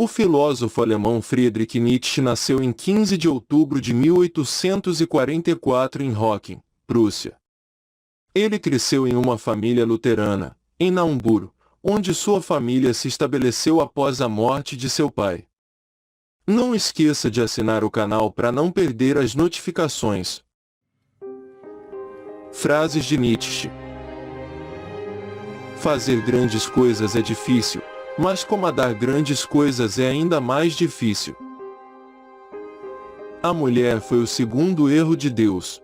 O filósofo alemão Friedrich Nietzsche nasceu em 15 de outubro de 1844 em Rocking, Prússia. Ele cresceu em uma família luterana, em Naumburg, onde sua família se estabeleceu após a morte de seu pai. Não esqueça de assinar o canal para não perder as notificações. Frases de Nietzsche. Fazer grandes coisas é difícil, mas comandar grandes coisas é ainda mais difícil. A mulher foi o segundo erro de Deus.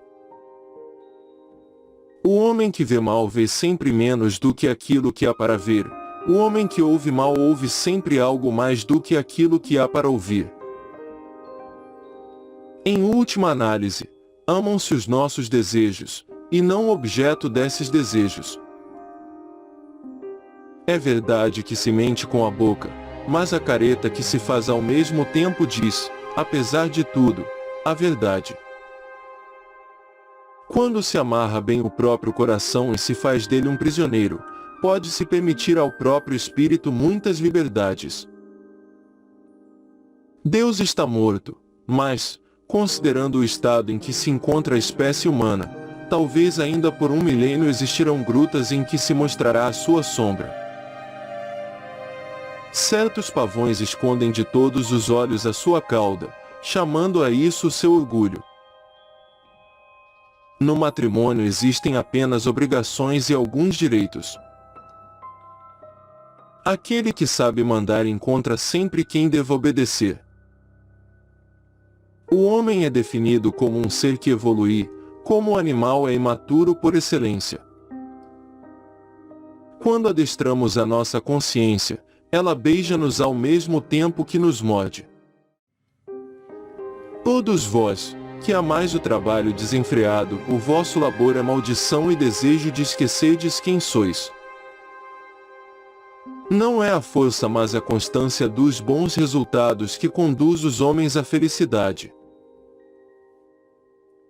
O homem que vê mal vê sempre menos do que aquilo que há para ver. O homem que ouve mal ouve sempre algo mais do que aquilo que há para ouvir. Em última análise, amam-se os nossos desejos, e não o objeto desses desejos. É verdade que se mente com a boca, mas a careta que se faz ao mesmo tempo diz, apesar de tudo, a verdade. Quando se amarra bem o próprio coração e se faz dele um prisioneiro, pode-se permitir ao próprio espírito muitas liberdades. Deus está morto, mas, considerando o estado em que se encontra a espécie humana, talvez ainda por 1 milênio existirão grutas em que se mostrará a sua sombra. Certos pavões escondem de todos os olhos a sua cauda, chamando a isso o seu orgulho. No matrimônio existem apenas obrigações e alguns direitos. Aquele que sabe mandar encontra sempre quem deva obedecer. O homem é definido como um ser que evolui, como o animal é imaturo por excelência. Quando adestramos a nossa consciência, ela beija-nos ao mesmo tempo que nos morde. Todos vós, que amais o trabalho desenfreado, o vosso labor é maldição e desejo de esquecerdes quem sois. Não é a força mas a constância dos bons resultados que conduz os homens à felicidade.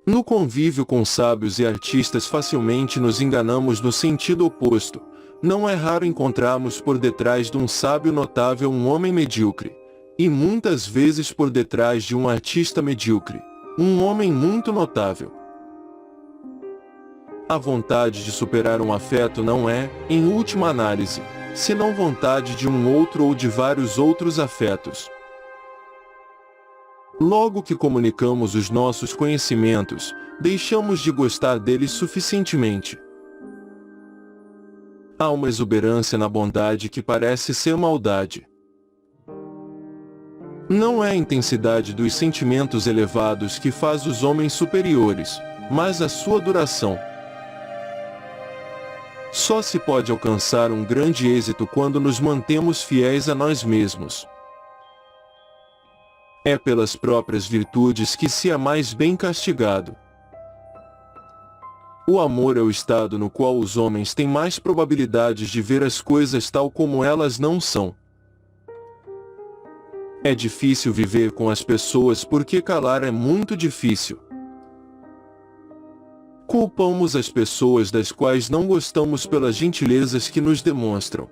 No convívio com sábios e artistas facilmente nos enganamos no sentido oposto. Não é raro encontrarmos por detrás de um sábio notável um homem medíocre, e muitas vezes por detrás de um artista medíocre, um homem muito notável. A vontade de superar um afeto não é, em última análise, senão vontade de um outro ou de vários outros afetos. Logo que comunicamos os nossos conhecimentos, deixamos de gostar deles suficientemente. Há uma exuberância na bondade que parece ser maldade. Não é a intensidade dos sentimentos elevados que faz os homens superiores, mas a sua duração. Só se pode alcançar um grande êxito quando nos mantemos fiéis a nós mesmos. É pelas próprias virtudes que se é mais bem castigado. O amor é o estado no qual os homens têm mais probabilidades de ver as coisas tal como elas não são. É difícil viver com as pessoas porque calar é muito difícil. Culpamos as pessoas das quais não gostamos pelas gentilezas que nos demonstram.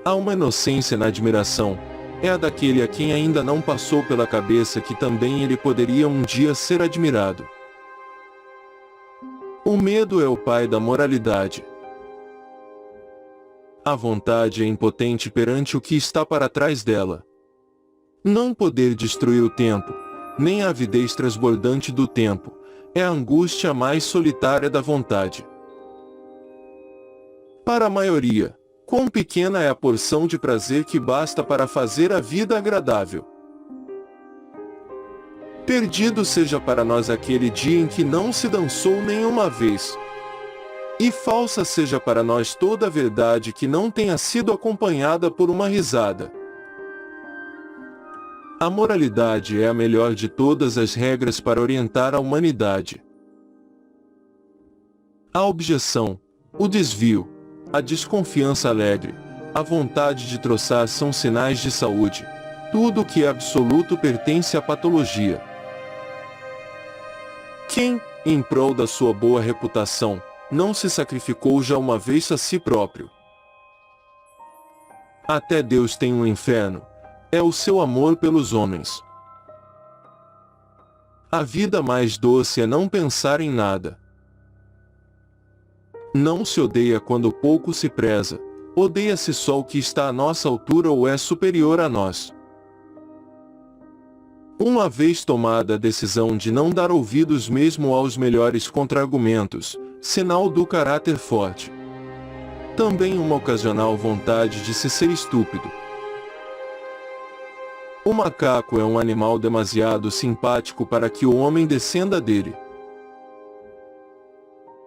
Há uma inocência na admiração, é a daquele a quem ainda não passou pela cabeça que também ele poderia um dia ser admirado. O medo é o pai da moralidade. A vontade é impotente perante o que está para trás dela. Não poder destruir o tempo, nem a avidez transbordante do tempo, é a angústia mais solitária da vontade. Para a maioria, quão pequena é a porção de prazer que basta para fazer a vida agradável. Perdido seja para nós aquele dia em que não se dançou nenhuma vez. E falsa seja para nós toda a verdade que não tenha sido acompanhada por uma risada. A moralidade é a melhor de todas as regras para orientar a humanidade. A objeção, o desvio, a desconfiança alegre, a vontade de troçar são sinais de saúde. Tudo o que é absoluto pertence à patologia. Quem, em prol da sua boa reputação, não se sacrificou já uma vez a si próprio? Até Deus tem um inferno. É o seu amor pelos homens. A vida mais doce é não pensar em nada. Não se odeia quando pouco se preza. Odeia-se só o que está à nossa altura ou é superior a nós. Uma vez tomada a decisão de não dar ouvidos mesmo aos melhores contra-argumentos, sinal do caráter forte. Também uma ocasional vontade de se ser estúpido. O macaco é um animal demasiado simpático para que o homem descenda dele.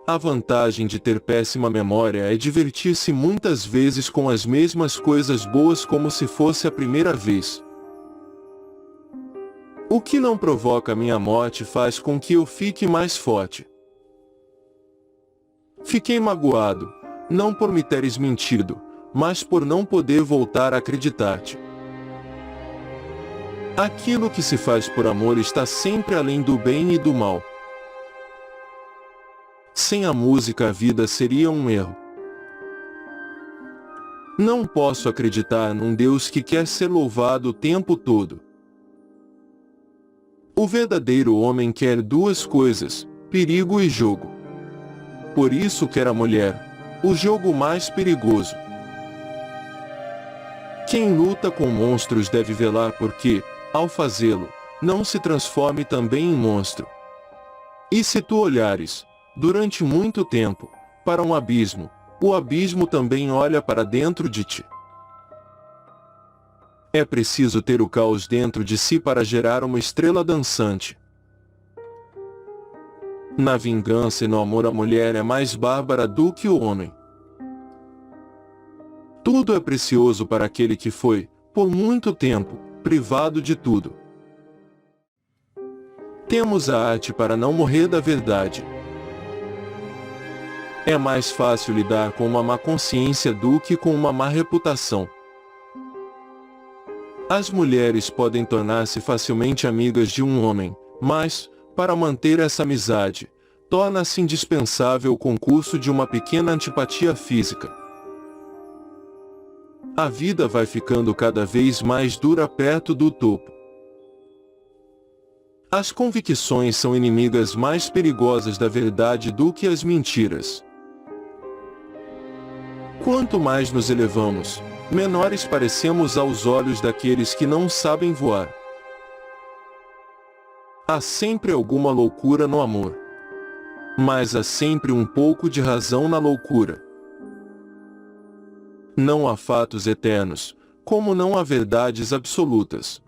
A vantagem de ter péssima memória é divertir-se muitas vezes com as mesmas coisas boas como se fosse a primeira vez. O que não provoca minha morte faz com que eu fique mais forte. Fiquei magoado, não por me teres mentido, mas por não poder voltar a acreditar-te. Aquilo que se faz por amor está sempre além do bem e do mal. Sem a música a vida seria um erro. Não posso acreditar num Deus que quer ser louvado o tempo todo. O verdadeiro homem quer duas coisas, perigo e jogo. Por isso quer a mulher, o jogo mais perigoso. Quem luta com monstros deve velar porque, ao fazê-lo, não se transforme também em monstro. E se tu olhares, durante muito tempo, para um abismo, o abismo também olha para dentro de ti. É preciso ter o caos dentro de si para gerar uma estrela dançante. Na vingança e no amor a mulher é mais bárbara do que o homem. Tudo é precioso para aquele que foi, por muito tempo, privado de tudo. Temos a arte para não morrer da verdade. É mais fácil lidar com uma má consciência do que com uma má reputação. As mulheres podem tornar-se facilmente amigas de um homem, mas, para manter essa amizade, torna-se indispensável o concurso de uma pequena antipatia física. A vida vai ficando cada vez mais dura perto do topo. As convicções são inimigas mais perigosas da verdade do que as mentiras. Quanto mais nos elevamos, menores parecemos aos olhos daqueles que não sabem voar. Há sempre alguma loucura no amor. Mas há sempre um pouco de razão na loucura. Não há fatos eternos, como não há verdades absolutas.